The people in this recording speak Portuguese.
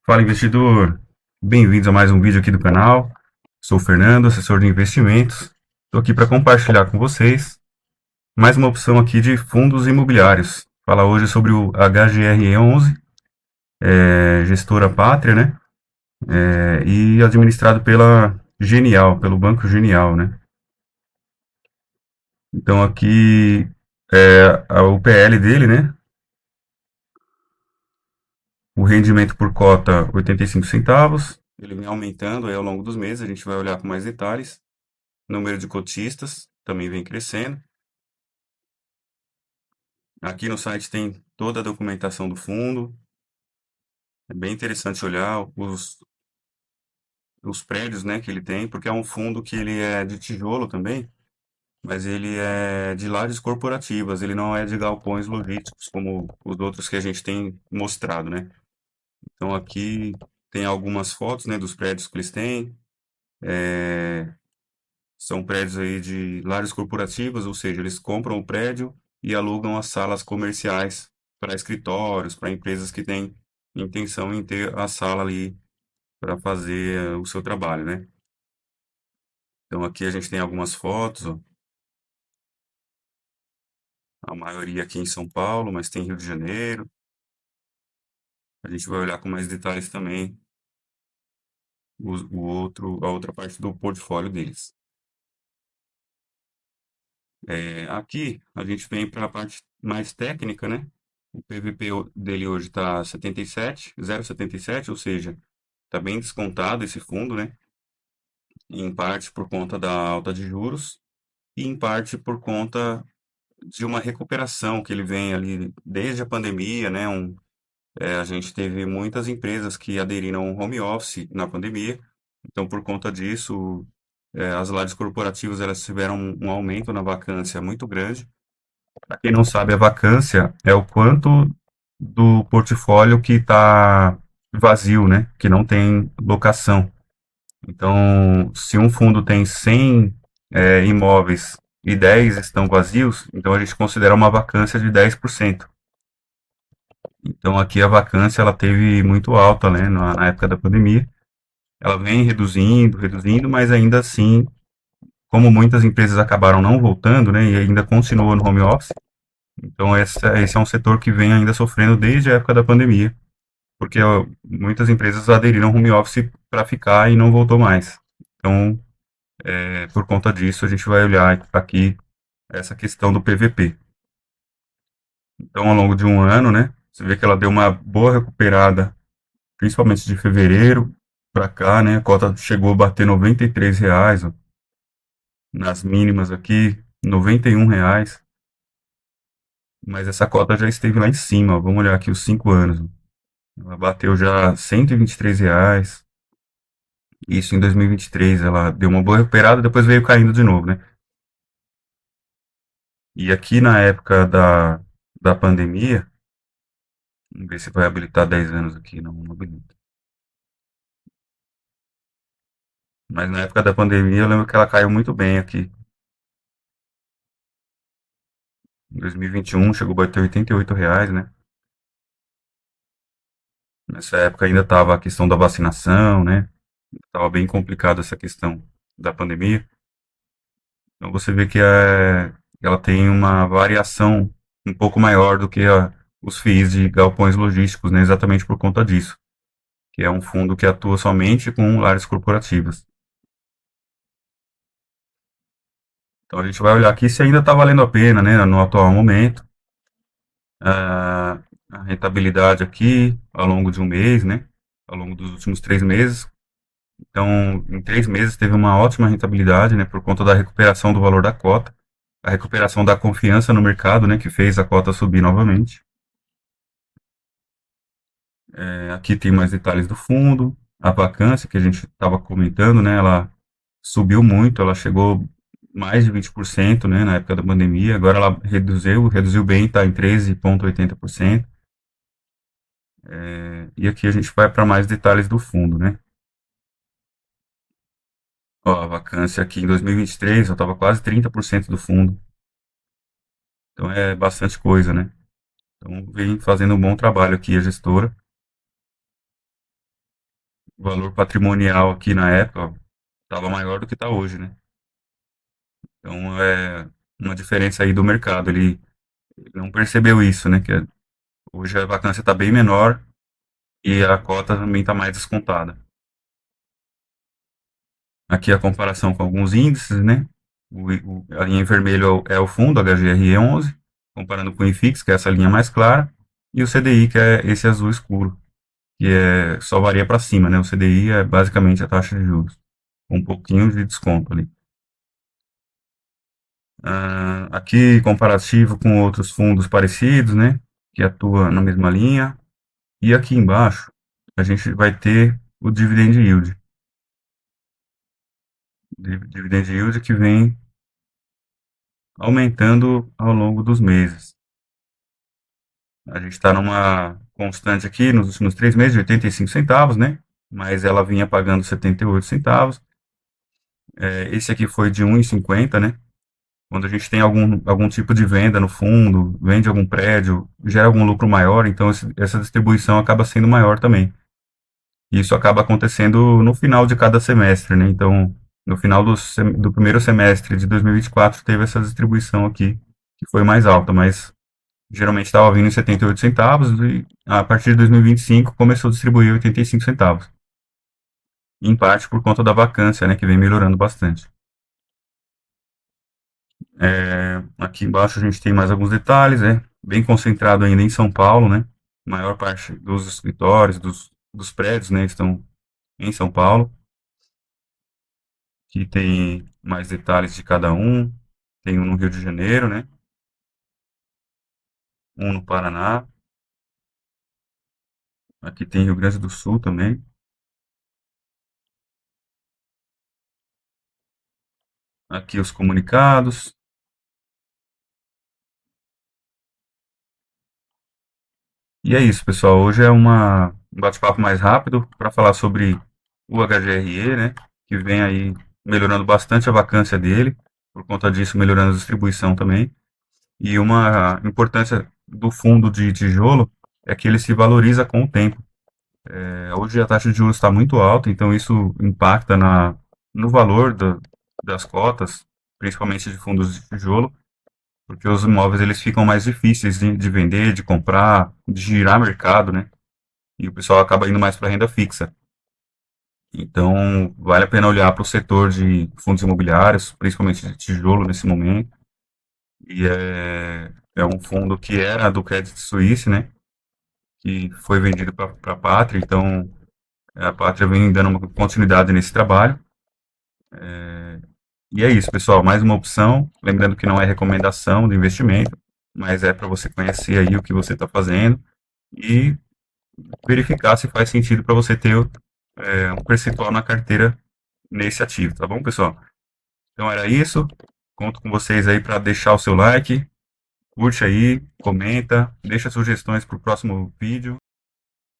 Fala, investidor! Bem-vindos a mais um vídeo aqui do canal. Sou o Fernando, assessor de investimentos. Estou aqui para compartilhar com vocês mais uma opção aqui de fundos imobiliários. Falar hoje sobre o HGRE11, gestora pátria, né? E administrado pela Genial, pelo Banco Genial, né? Então aqui o PL dele, né? O rendimento por cota 85 centavos. Ele vem aumentando aí ao longo dos meses, a gente vai olhar com mais detalhes. Número de cotistas também vem crescendo. Aqui no site tem toda a documentação do fundo. É bem interessante olhar os prédios, né, que ele tem, porque é um fundo que ele é de tijolo também, mas ele é de lajes corporativas, ele não é de galpões logísticos como os outros que a gente tem mostrado, né? Então aqui tem algumas fotos, né, dos prédios que eles têm. São prédios aí de lajes corporativas, ou seja, eles compram o prédio e alugam as salas comerciais para escritórios, para empresas que têm intenção em ter a sala ali para fazer o seu trabalho, né? Então aqui a gente tem algumas fotos, ó, a maioria aqui em São Paulo, mas tem Rio de Janeiro. A gente vai olhar com mais detalhes também a outra parte do portfólio deles. Aqui a gente vem para a parte mais técnica, né? O PVP dele hoje está 77, 0,77, ou seja, está bem descontado esse fundo, né? Em parte por conta da alta de juros e em parte por conta de uma recuperação que ele vem ali desde a pandemia, né? A gente teve muitas empresas que aderiram ao home office na pandemia, então por conta disso, as lajes corporativas elas tiveram um aumento na vacância muito grande. Para quem não sabe, a vacância é o quanto do portfólio que está vazio, né? Que não tem locação. Então, se um fundo tem 100 imóveis e 10 estão vazios, então a gente considera uma vacância de 10%. Então, aqui a vacância ela teve muito alta, né, na época da pandemia. Ela vem reduzindo, reduzindo, mas ainda assim, como muitas empresas acabaram não voltando, né, e ainda continuam no home office, então esse é um setor que vem ainda sofrendo desde a época da pandemia, porque ó, muitas empresas aderiram ao home office para ficar e não voltou mais. Então, por conta disso, a gente vai olhar aqui essa questão do PVP. Então, ao longo de um ano, né, você vê que ela deu uma boa recuperada, principalmente de fevereiro para cá, né, a cota chegou a bater R$ 93, ó, nas mínimas aqui, R$ 91, mas essa cota já esteve lá em cima, ó, vamos olhar aqui os 5 anos, ó. Ela bateu já R$ 123, isso em 2023, ela deu uma boa recuperada, depois veio caindo de novo, né? E aqui na época da pandemia, vamos ver se vai habilitar 10 anos aqui, não, não habilita. Mas na época da pandemia eu lembro que ela caiu muito bem aqui. Em 2021 chegou a bater R$ 88, né? Nessa época ainda estava a questão da vacinação, né? Estava bem complicado essa questão da pandemia. Então você vê que ela tem uma variação um pouco maior do que os FIIs de galpões logísticos, né? Exatamente por conta disso, que é um fundo que atua somente com lares corporativas. Então a gente vai olhar aqui se ainda está valendo a pena, né? No atual momento. A rentabilidade aqui ao longo de um mês, né? Ao longo dos últimos 3 meses. Então, em 3 meses teve uma ótima rentabilidade, né? Por conta da recuperação do valor da cota, a recuperação da confiança no mercado, né? Que fez a cota subir novamente. Aqui tem mais detalhes do fundo, a vacância que a gente estava comentando, né? Ela subiu muito, ela chegou mais de 20%, né? Na época da pandemia. Agora ela reduziu bem, está em 13,80%. E aqui a gente vai para mais detalhes do fundo, né? Ó, a vacância aqui em 2023 eu estava quase 30% do fundo. Então é bastante coisa, né? Então vem fazendo um bom trabalho aqui a gestora. O valor patrimonial aqui na época estava maior do que está hoje, né? Então é uma diferença aí do mercado. Ele não percebeu isso, né? Hoje a vacância está bem menor e a cota também está mais descontada. Aqui a comparação com alguns índices, né? A linha em vermelho é o fundo, HGR11, comparando com o IFIX, que é essa linha mais clara, e o CDI, que é esse azul escuro, que só varia para cima, né? O CDI é basicamente a taxa de juros, com um pouquinho de desconto ali. Aqui, comparativo com outros fundos parecidos, né? Que atua na mesma linha. E aqui embaixo, a gente vai ter o dividend yield. Dividend yield que vem aumentando ao longo dos meses. A gente está numa constante aqui nos últimos 3 meses de 85 centavos, né? Mas ela vinha pagando 78 centavos. Esse aqui foi de 1,50, né? Quando a gente tem algum tipo de venda no fundo, vende algum prédio, gera algum lucro maior, então essa distribuição acaba sendo maior também. E isso acaba acontecendo no final de cada semestre, né? Então, no final do primeiro semestre de 2024, teve essa distribuição aqui, que foi mais alta, mas geralmente estava vindo em 78 centavos e a partir de 2025 começou a distribuir 85 centavos. Em parte por conta da vacância, né, que vem melhorando bastante. Aqui embaixo a gente tem mais alguns detalhes, bem concentrado ainda em São Paulo, né? A maior parte dos escritórios, dos prédios, né, estão em São Paulo. Aqui tem mais detalhes de cada um. Tem um no Rio de Janeiro, né? Um no Paraná. Aqui tem Rio Grande do Sul também. Aqui os comunicados. E é isso, pessoal. Hoje é um bate-papo mais rápido para falar sobre o HGRE, né? Que vem aí melhorando bastante a vacância dele. Por conta disso, melhorando a distribuição também. E uma importância do fundo de tijolo é que ele se valoriza com o tempo. Hoje a taxa de juros está muito alta, então isso impacta no valor das cotas, principalmente de fundos de tijolo, porque os imóveis eles ficam mais difíceis de vender, de comprar, de girar mercado, né? E o pessoal acaba indo mais para renda fixa. Então, vale a pena olhar para o setor de fundos imobiliários, principalmente de tijolo nesse momento. E é um fundo que era do Credit Suisse, né? Que foi vendido para a Pátria, então a Pátria vem dando uma continuidade nesse trabalho. E é isso, pessoal. Mais uma opção. Lembrando que não é recomendação de investimento, mas é para você conhecer aí o que você está fazendo e verificar se faz sentido para você ter um percentual na carteira nesse ativo, tá bom, pessoal? Então era isso. Conto com vocês aí para deixar o seu like, curte aí, comenta, deixa sugestões para o próximo vídeo.